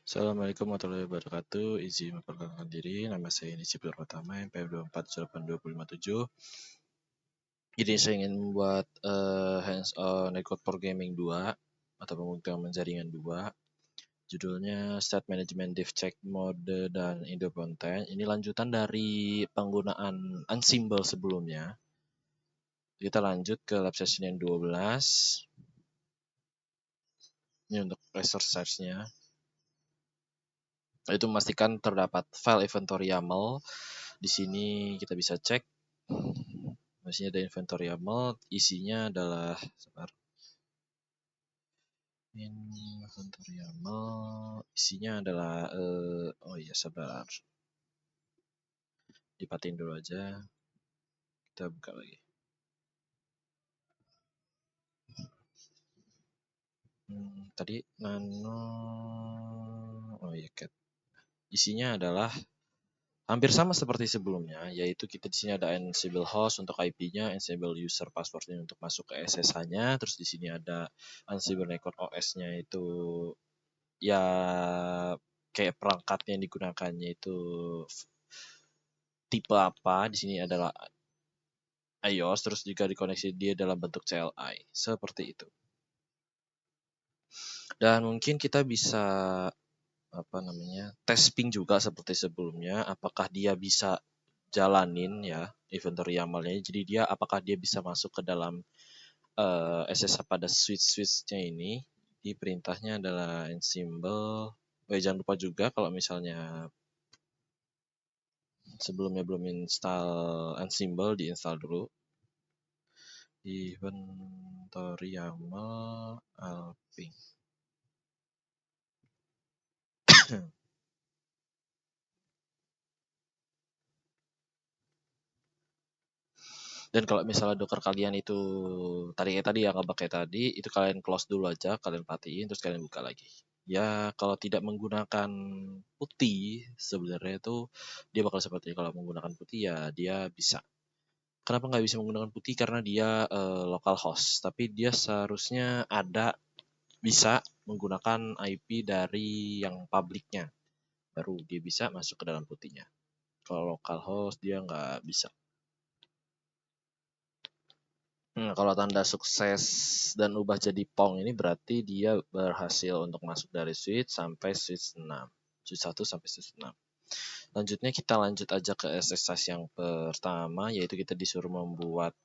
Assalamualaikum warahmatullahi wabarakatuh. Izin memperkenalkan diri, nama saya Nisi Pratama, MPM 2482557. Jadi saya ingin membuat hands-on record programming 2 atau pemrograman jaringan 2. Judulnya State Management Diff Check Mode dan Indo Content. Ini lanjutan dari penggunaan Ansible sebelumnya. Kita lanjut ke lab session yang 12. Ini untuk exercise-nya. Itu memastikan terdapat file inventory YAML. Di sini kita bisa cek. Di sini ada inventory YAML, isinya adalah inventory YAML, isinya adalah sabar. Dipatiin dulu aja. Kita buka lagi. Tadi cat. Isinya adalah hampir sama seperti sebelumnya, yaitu kita di sini ada Ansible host untuk IP-nya, Ansible user password-nya untuk masuk ke SSH-nya, terus di sini ada Ansible record OS-nya itu ya kayak perangkatnya yang digunakannya itu tipe apa. Di sini adalah iOS, terus juga dikoneksi dia dalam bentuk CLI seperti itu. Dan mungkin kita bisa tes ping juga seperti sebelumnya, apakah dia bisa jalanin ya inventory YAML-nya. Jadi dia apakah dia bisa masuk ke dalam SSH pada switch-nya ini. Di perintahnya adalah Ansible. Jangan lupa juga kalau misalnya sebelumnya belum install Ansible, diinstal dulu. Inventory YAML alping. Dan kalau misalnya Docker kalian itu tadi yang ngebug tadi, itu kalian close dulu aja, kalian matiin, terus kalian buka lagi. Ya, kalau tidak menggunakan putih, sebenarnya itu dia bakal seperti kalau menggunakan putih ya dia bisa. Kenapa nggak bisa menggunakan putih? Karena dia local host, tapi dia seharusnya bisa menggunakan IP dari yang publiknya, baru dia bisa masuk ke dalam putihnya. Kalau local host dia nggak bisa. Kalau tanda sukses dan ubah jadi Pong ini berarti dia berhasil untuk masuk dari switch sampai switch 6. Switch 1 sampai switch 6. Lanjutnya kita lanjut aja ke exercise yang pertama, yaitu kita disuruh membuat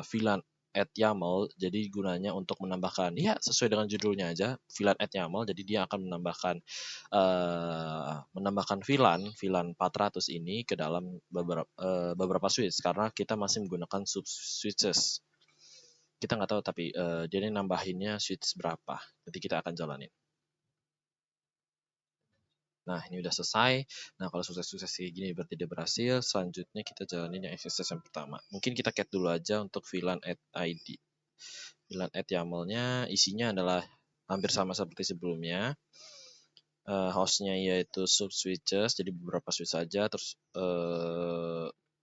VLAN add YAML. Jadi gunanya untuk menambahkan, ya sesuai dengan judulnya aja, VLAN add YAML. Jadi dia akan menambahkan VLAN 400 ini ke dalam beberapa switch, karena kita masih menggunakan sub switches. Kita nggak tahu tapi dia ini nambahinnya switch berapa. Nanti kita akan jalanin. Nah, ini udah selesai. Nah, kalau sukses kayak gini berarti dia berhasil. Selanjutnya kita jalanin yang exercise yang pertama. Mungkin kita cat dulu aja untuk VLAN add ID. VLAN add YAML-nya isinya adalah hampir sama seperti sebelumnya. Hostnya yaitu sub switches, jadi beberapa switch saja. Terus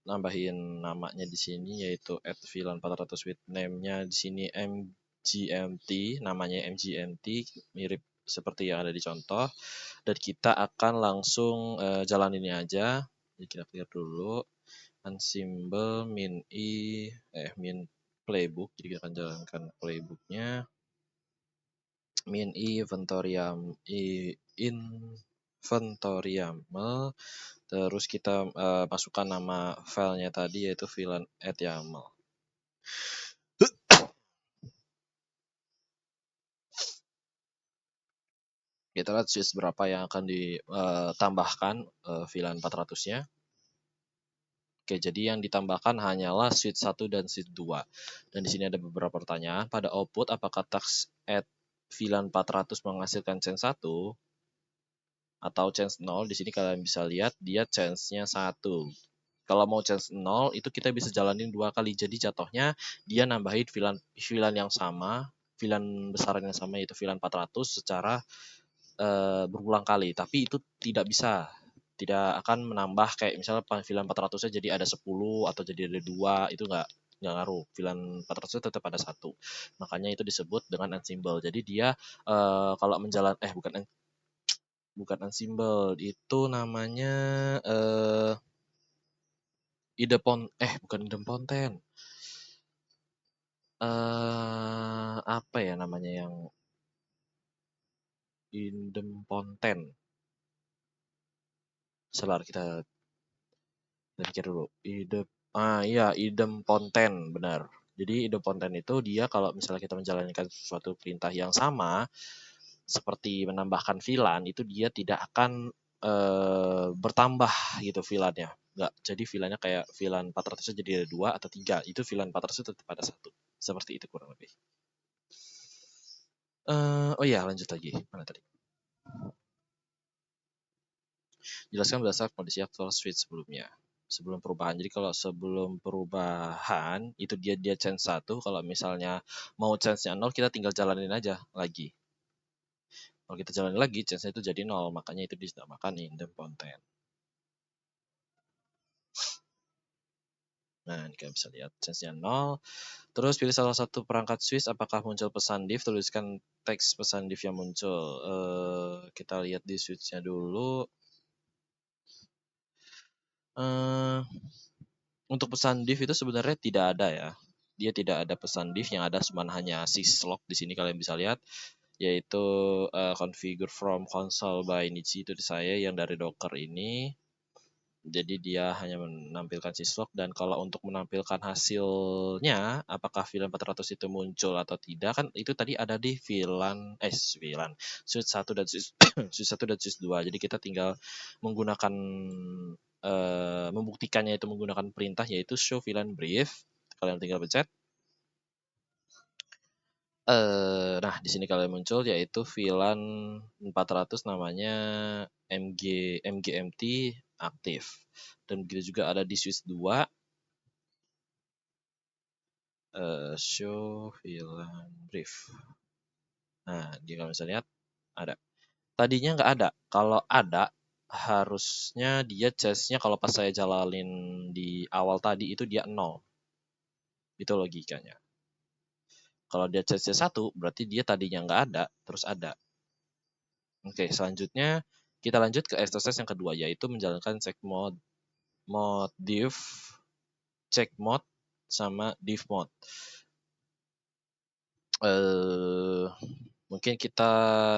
nambahin namanya di sini yaitu add VLAN 400 with name-nya di sini MGMT, namanya MGMT mirip seperti yang ada di contoh. Dan kita akan langsung jalan ini aja. Jadi kita clear dulu Ansible min playbook. Jadi kita akan jalankan playbooknya. Min inventory YAML. Terus kita masukkan nama filenya tadi yaitu VLAN add YAML. Kita lihat switch berapa yang akan ditambahkan VLAN 400-nya. Oke, jadi yang ditambahkan hanyalah switch 1 dan switch 2. Dan di sini ada beberapa pertanyaan. Pada output, apakah task add VLAN 400 menghasilkan change 1 atau change 0? Di sini kalian bisa lihat dia change-nya 1. Kalau mau change 0 itu kita bisa jalanin 2 kali. Jadi jatuhnya dia nambahin VLAN yang sama, VLAN besaran yang sama yaitu VLAN 400 secara berulang kali. Tapi itu tidak bisa. Tidak akan menambah kayak misalnya VLAN 400-nya jadi ada 10 atau jadi ada 2, itu nggak ngaruh. VLAN 400-nya tetap ada 1. Makanya itu disebut dengan Ansible. Jadi dia kalau bukan unsymbol, itu namanya bukan idempoten. Apa ya namanya yang idempoten? Sebentar kita pikir dulu. Iya, idempoten, benar. Jadi idempoten itu dia kalau misalnya kita menjalankan suatu perintah yang sama seperti menambahkan VLAN itu dia tidak akan bertambah gitu VLAN-nya. Enggak, jadi VLAN-nya kayak VLAN 400 jadi ada 2 atau 3. Itu VLAN 400 tetap ada 1. Seperti itu kurang lebih. Oh iya, lanjut lagi. Mana tadi? Jelaskan berdasarkan kondisi aktual switch sebelumnya. Sebelum perubahan. Jadi kalau sebelum perubahan itu dia change 1, kalau misalnya mau change-nya 0 kita tinggal jalanin aja lagi. Kalau kita jalanin lagi change-nya itu jadi 0, makanya itu dinamakan idempoten. Nah, ini kalian bisa lihat change-nya 0. Terus pilih salah satu perangkat switch, apakah muncul pesan div, tuliskan teks pesan div yang muncul. Kita lihat di switch-nya dulu. Untuk pesan div itu sebenarnya tidak ada ya. Dia tidak ada pesan div, yang ada cuma hanya syslog. Di sini kalian bisa lihat yaitu configure from console by Nichi, itu saya yang dari Docker ini. Jadi dia hanya menampilkan syslog, dan kalau untuk menampilkan hasilnya apakah VLAN 400 itu muncul atau tidak, kan itu tadi ada di VLAN switch 1 dan switch switch 1 dan switch 2. Jadi kita tinggal menggunakan membuktikannya itu menggunakan perintah yaitu show VLAN brief. Kalian tinggal pencet. Nah, di sini kalian muncul yaitu VLAN 400 namanya mgmt aktif. Dan begitu juga ada di switch 2 show VLAN brief. Nah, jika kalian bisa lihat ada. Tadinya nggak ada. Kalau ada harusnya dia change-nya kalau pas saya jalanin di awal tadi itu dia 0. Itu logikanya. Kalau dia change-nya 1, berarti dia tadinya nggak ada, terus ada. Oke, selanjutnya kita lanjut ke exercise yang kedua, yaitu menjalankan check mode div, check mode, sama div mode. Mungkin kita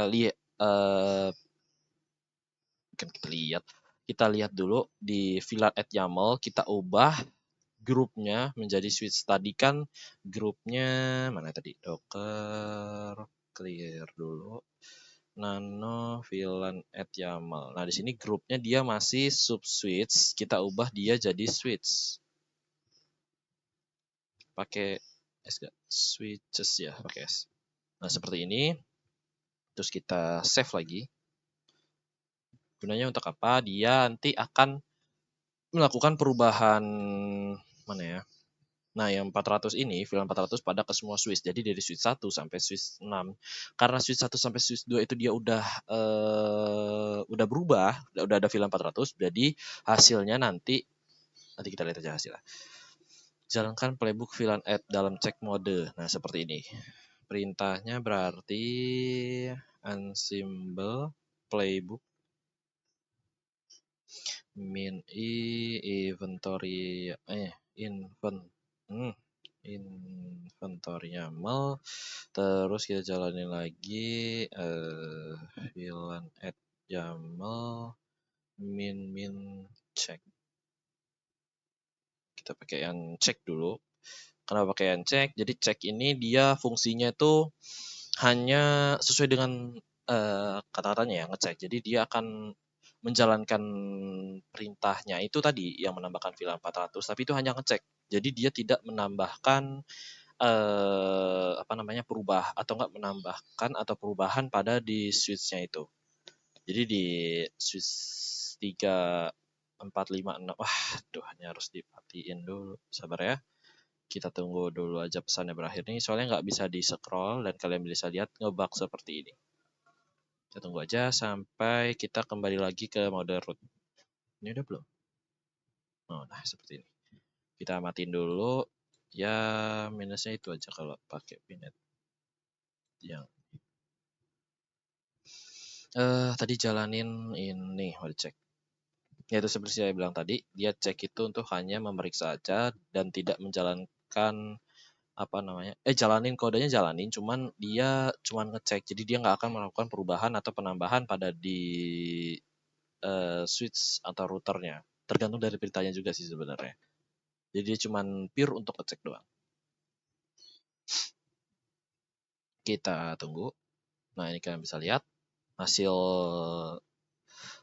lihat dulu di VLAN@YAML, kita ubah grupnya menjadi switch. Tadi kan grupnya mana tadi? Docker clear dulu. Nano VLAN@YAML. Nah, di sini grupnya dia masih subswitch, kita ubah dia jadi switch. Pakai S gak? Switches ya, pakai S. Nah, seperti ini. Terus kita save lagi. Gunanya untuk apa? Dia nanti akan melakukan perubahan mana ya? Nah, yang 400 ini, VLAN 400 pada ke semua switch. Jadi dari switch 1 sampai switch 6. Karena switch 1 sampai switch 2 itu dia udah berubah, udah ada VLAN 400, jadi hasilnya nanti kita lihat aja hasilnya. Jalankan playbook VLAN add dalam check mode. Nah, seperti ini. Perintahnya berarti unsymbol playbook min inventory inventory YAML. Terus kita jalanin lagi VLAN add YAML min check. Kita pakai yang check dulu. Kenapa pakai yang check? Jadi check ini dia fungsinya itu hanya sesuai dengan kata-katanya ya, ngecek. Jadi dia akan menjalankan perintahnya itu tadi yang menambahkan VLAN 400, tapi itu hanya ngecek. Jadi dia tidak menambahkan menambahkan atau perubahan pada di switch-nya itu. Jadi di switch 3, 4, 5, 6. Ini harus dipatiin dulu. Sabar ya. Kita tunggu dulu aja pesannya berakhir nih. Soalnya nggak bisa di-scroll dan kalian bisa lihat ngebug seperti ini. Kita tunggu aja sampai kita kembali lagi ke mode root. Ini udah belum? Nah, seperti ini. Kita matiin dulu. Ya, minusnya itu aja kalau pakai pinet. Yang Tadi jalanin ini, mau dicek. Ya itu seperti saya bilang tadi, dia cek itu untuk hanya memeriksa aja dan tidak menjalankan apa namanya, jalanin kodenya jalanin, cuman dia cuman ngecek. Jadi dia nggak akan melakukan perubahan atau penambahan pada di switch atau routernya. Tergantung dari beritanya juga sih sebenarnya. Jadi dia cuman pure untuk ngecek doang. Kita tunggu. Nah ini kalian bisa lihat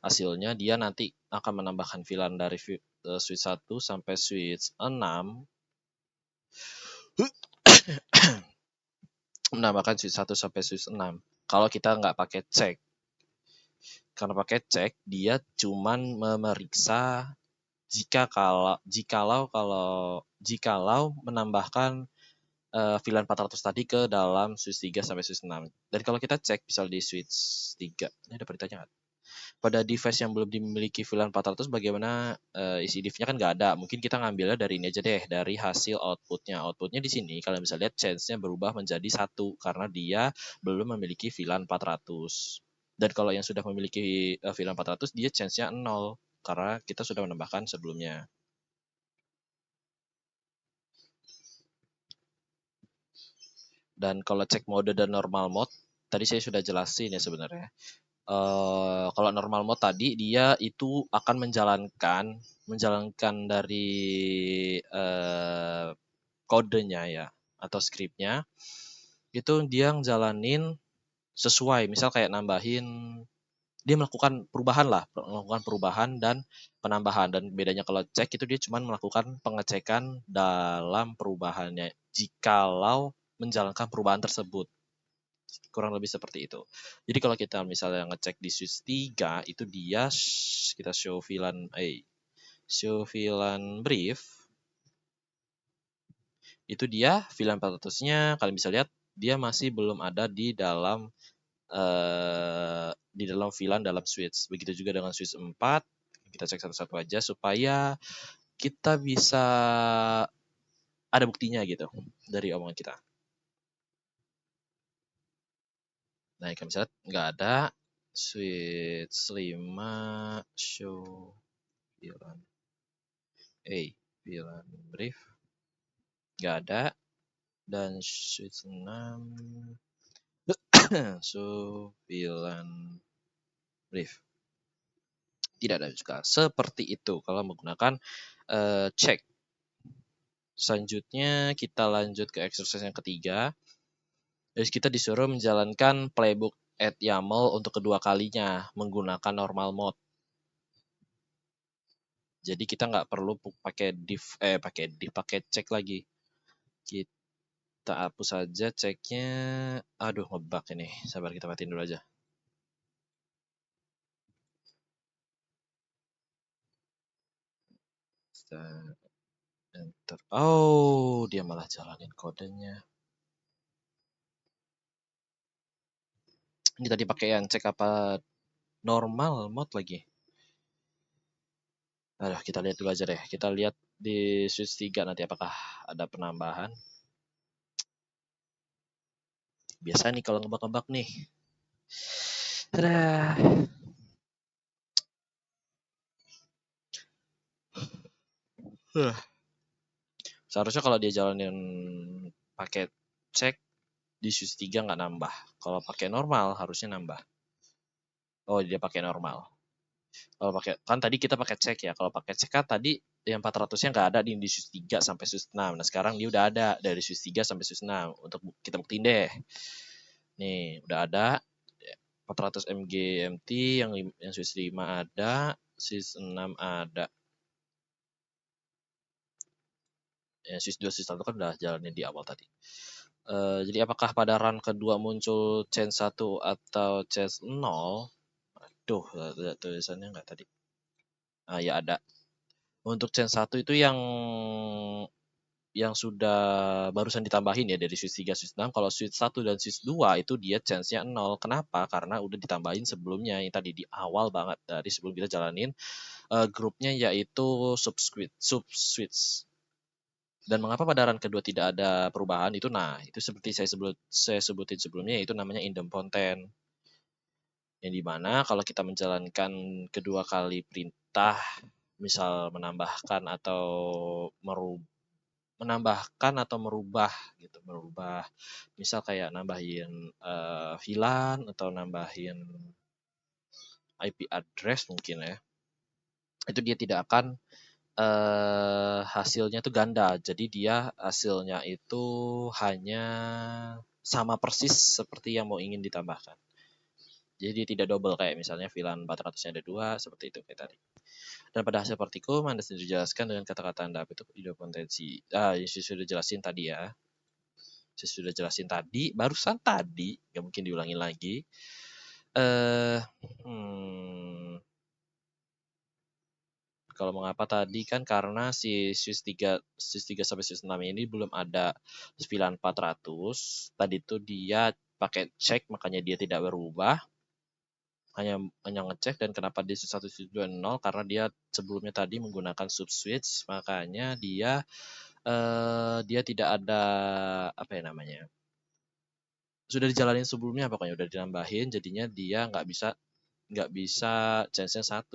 hasilnya dia nanti akan menambahkan VLAN dari switch 1 sampai switch 6, menambahkan switch 1 sampai switch 6 kalau kita nggak pakai cek. Karena pakai cek dia cuman memeriksa jikalau menambahkan VLAN 400 tadi ke dalam switch 3 sampai switch 6. Dan kalau kita cek misal di switch 3, ini ada beritanya nggak? Pada device yang belum dimiliki VLAN 400 bagaimana isi diff-nya kan nggak ada. Mungkin kita ngambilnya dari ini aja deh, dari hasil outputnya. Outputnya di sini kalian bisa lihat change-nya berubah menjadi 1 karena dia belum memiliki VLAN 400. Dan kalau yang sudah memiliki VLAN 400 dia change-nya 0 karena kita sudah menambahkan sebelumnya. Dan kalau cek mode dan normal mode, tadi saya sudah jelasin ya sebenarnya. Kalau normal mode tadi dia itu akan menjalankan dari kodenya ya atau scriptnya itu dia ngejalanin sesuai, misal kayak nambahin, dia melakukan perubahan dan penambahan. Dan bedanya kalau cek itu dia cuma melakukan pengecekan dalam perubahannya jikalau menjalankan perubahan tersebut. Kurang lebih seperti itu. Jadi kalau kita misalnya ngecek di switch 3 itu dia kita show VLAN brief, itu dia VLAN 400-nya kalian bisa lihat dia masih belum ada di dalam VLAN dalam switch. Begitu juga dengan switch 4. Kita cek satu-satu aja supaya kita bisa ada buktinya gitu dari omongan kita. Nah, kalian bisa lihat nggak ada switch 5 show VLAN VLAN brief nggak ada, dan switch 6 so VLAN brief tidak ada juga. Seperti itu kalau menggunakan cek. Selanjutnya kita lanjut ke exercise yang ketiga. Terus kita disuruh menjalankan playbook add YAML untuk kedua kalinya menggunakan normal mode. Jadi kita nggak perlu pakai cek lagi. Kita hapus saja ceknya. Aduh, ngebug ini. Sabar, kita matiin dulu aja. Kita enter. Oh, dia malah jalanin kodenya. Ini tadi pakai yang cek apa normal mode lagi. Aduh, kita lihat dulu aja deh. Kita lihat di switch 3 nanti apakah ada penambahan. Biasa nih kalau ngebug-ngebug nih. Tada. Seharusnya kalau dia jalanin pakai cek di switch 3 nggak nambah. Kalau pakai normal harusnya nambah. Oh, dia pakai normal. Kalau pakai kan tadi kita pakai cek ya. Kalau pakai cek kan tadi yang 400-nya nggak ada di switch 3 sampai switch 6. Nah, sekarang dia udah ada dari switch 3 sampai switch 6. Untuk kita buktiin deh. Nih, udah ada 400 MGMT yang switch 5 ada, switch 6 ada. Ya, switch 2 switch 1 kan udah jalannya di awal tadi. Jadi apakah pada run kedua muncul change 1 atau change 0? Aduh, ada tulisannya nggak tadi? Ya ada. Untuk change 1 itu yang sudah barusan ditambahin ya dari switch 3 switch 6. Kalau switch 1 dan switch 2 itu dia chance-nya 0. Kenapa? Karena udah ditambahin sebelumnya yang tadi di awal banget dari sebelum kita jalanin grupnya yaitu subswitch. Dan mengapa pada run kedua tidak ada perubahan itu? Nah, itu seperti saya sebutin sebelumnya, itu namanya idempotent. Yang dimana kalau kita menjalankan kedua kali perintah, misal menambahkan atau merubah gitu, misal kayak nambahin VLAN atau nambahin IP address mungkin ya, itu dia tidak akan hasilnya itu ganda. Jadi dia hasilnya itu hanya sama persis seperti yang mau ingin ditambahkan. Jadi tidak double kayak misalnya VLAN 400-nya ada 2 seperti itu kayak tadi. Dan pada hasil partikum Anda sudah dijelaskan dengan kata-kata Anda itu ideopotensi. Yang sudah jelasin tadi ya. Saya sudah jelasin tadi, barusan tadi, nggak mungkin diulangin lagi. Kalau mengapa tadi kan karena si Swiss 3 sampai Swiss 6 ini belum ada 9400. Tadi tuh dia pakai cek makanya dia tidak berubah. Hanya ngecek. Dan kenapa di Swiss 1 Swiss 2 0 karena dia sebelumnya tadi menggunakan subswitch, makanya dia tidak ada apa ya namanya, sudah dijalanin sebelumnya, pokoknya udah ditambahin, jadinya dia nggak bisa change-nya 1.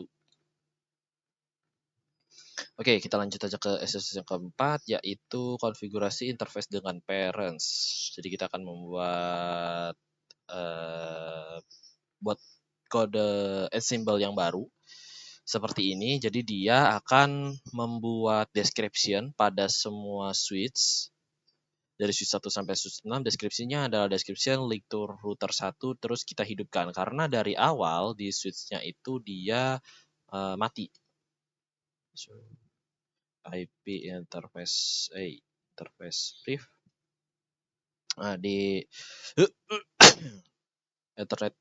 Oke, kita lanjut aja ke exercise yang keempat, yaitu konfigurasi interface dengan parents. Jadi kita akan membuat buat kode symbol yang baru seperti ini. Jadi dia akan membuat description pada semua switch dari switch 1 sampai switch 6. Deskripsinya adalah description link to router 1, terus kita hidupkan karena dari awal di switch-nya itu dia mati. IP interface brief. Nah, di Ethernet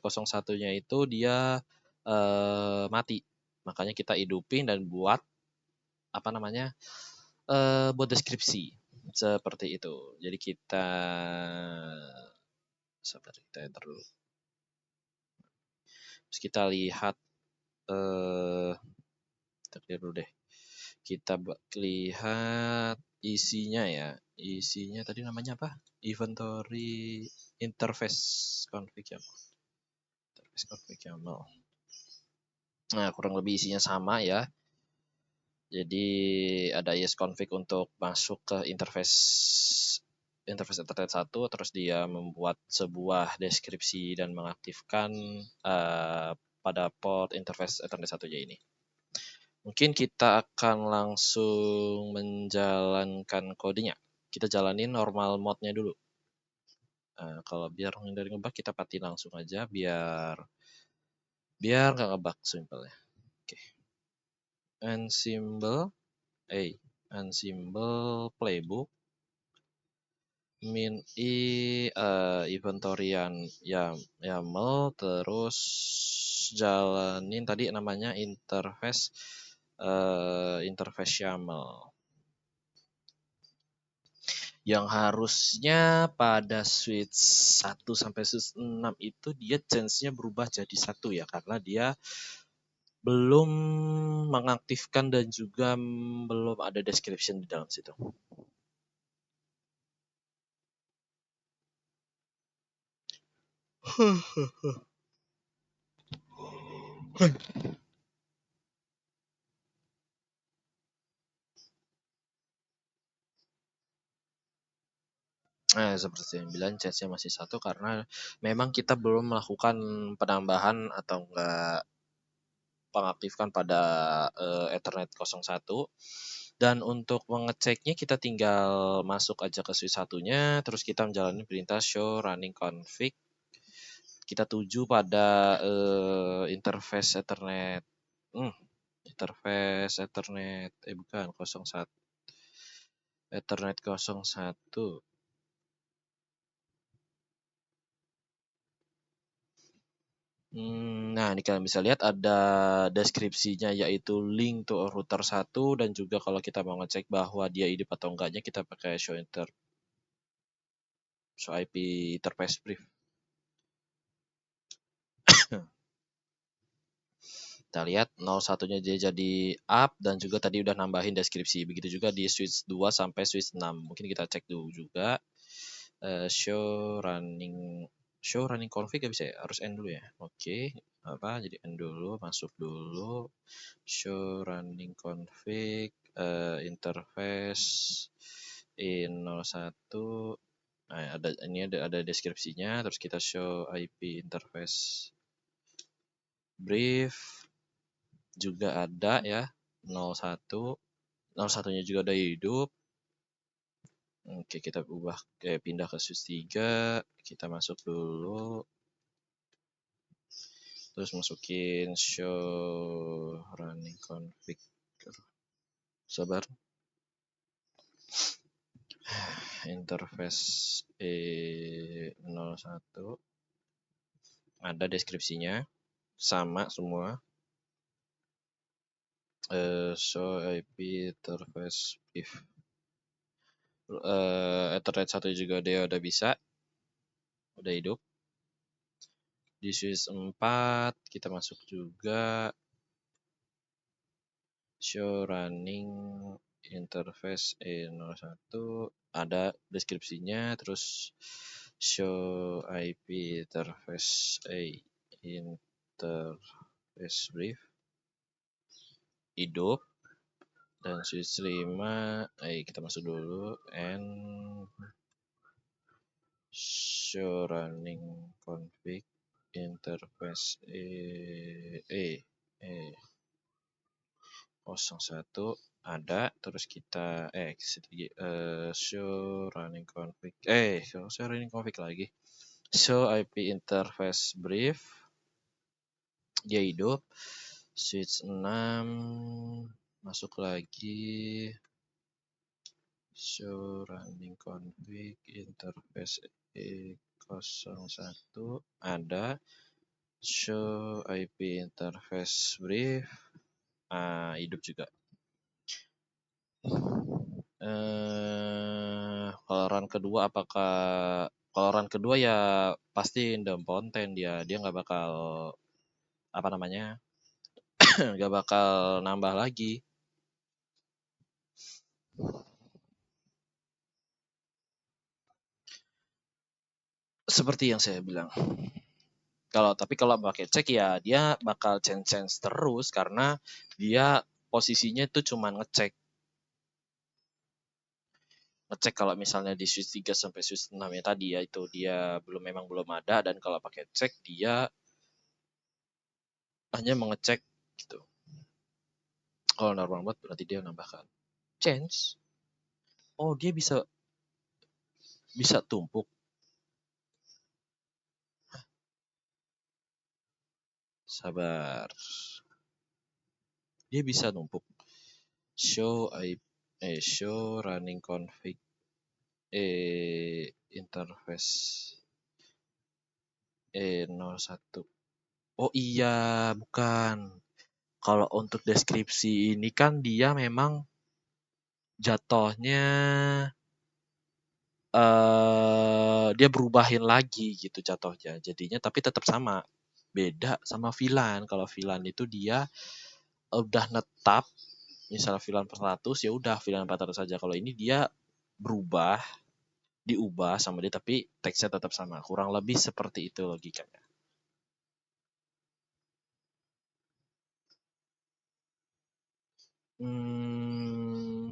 01-nya itu dia mati. Makanya kita hidupin dan buat buat deskripsi seperti itu. Jadi kita enter dulu. Terus kita lihat dulu deh. Kita lihat isinya ya. Isinya tadi namanya apa? Inventory interface config YAML. Nah, kurang lebih isinya sama ya. Jadi ada config untuk masuk ke interface Ethernet 1, terus dia membuat sebuah deskripsi dan mengaktifkan pada port interface Ethernet 1-nya ini. Mungkin kita akan langsung menjalankan kodenya. Kita jalanin normal mode-nya dulu. Kalau biar menghindari ngebug, kita pati langsung aja biar nggak ngebug simpelnya. Oke. Ansible playbook min inventorian YAML, terus jalanin tadi namanya interface YAML. Yang harusnya pada switch 1 sampai switch 6 itu dia change-nya berubah jadi 1 ya, karena dia belum mengaktifkan dan juga belum ada description di dalam situ. Seperti yang bilang, change-nya masih 1 karena memang kita belum melakukan penambahan atau enggak pengaktifkan pada Ethernet 01. Dan untuk mengeceknya kita tinggal masuk aja ke switch 1-nya, terus kita menjalani perintah show running config. Kita tuju pada interface Ethernet. Interface Ethernet bukan 01. Ethernet 01. Nah, ini kalian bisa lihat ada deskripsinya, yaitu link to router 1, dan juga kalau kita mau ngecek bahwa dia hidup atau enggaknya, kita pakai show IP interface brief. Kita lihat 01-nya dia jadi up, dan juga tadi udah nambahin deskripsi. Begitu juga di switch 2 sampai switch 6. Mungkin kita cek dulu juga. Show running show running config gak bisa ya? Harus end dulu ya. Oke, jadi end dulu, masuk dulu. Show running config interface in01. Nah, ada deskripsinya, terus kita show IP interface brief juga ada ya, 01. 01-nya juga udah hidup. Oke, kita pindah ke switch 3, kita masuk dulu. Terus masukin show running config. Sabar. Interface E01. Ada deskripsinya. Sama semua. Show IP interface if. Ethernet 1 juga dia udah bisa. Udah hidup. Di switch 4 kita masuk juga. Show running interface E01, ada deskripsinya, terus show IP interface interface brief hidup. Dan switch 5 kita masuk dulu and show running config interface E01 ada, terus kita show running config show running config lagi, show IP interface brief dia hidup. Switch 6 masuk lagi, show running config interface E01 ada, show IP interface brief hidup juga. Kalau run kedua ya pasti idempotent dia nggak bakal nggak bakal nambah lagi. Seperti yang saya bilang. Tapi kalau pakai cek ya dia bakal change terus karena dia posisinya itu cuma ngecek kalau misalnya di switch 3 sampai switch 6 ya tadi ya, itu dia memang belum ada, dan kalau pakai cek dia hanya mengecek gitu. Kalau normal mode berarti dia menambahkan change. Oh, dia bisa tumpuk. Sabar. Dia bisa numpuk. Show running config interface E01. Oh iya, bukan. Kalau untuk deskripsi ini kan dia memang jatuhnya dia berubahin lagi gitu jatuhnya. Jadinya tapi tetap sama. Beda sama VLAN. Kalau VLAN itu dia udah netap, misalnya VLAN 400 ya udah VLAN 400 saja. Kalau ini dia diubah sama dia tapi teksnya tetap sama. Kurang lebih seperti itu logikanya.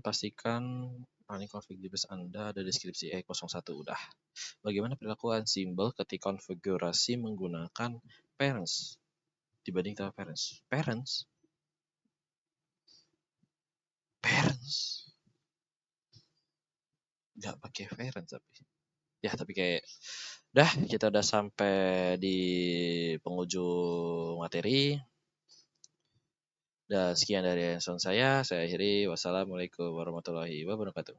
Pastikan running config device Anda ada deskripsi E01 udah. Bagaimana perilakuan simbol ketika konfigurasi menggunakan parents dibanding tanpa parents? Parents? Nggak pakai parents tapi. Ya tapi kayak kita udah sampai di penghujung materi. Dan sekian dari saya akhiri. Wassalamualaikum warahmatullahi wabarakatuh.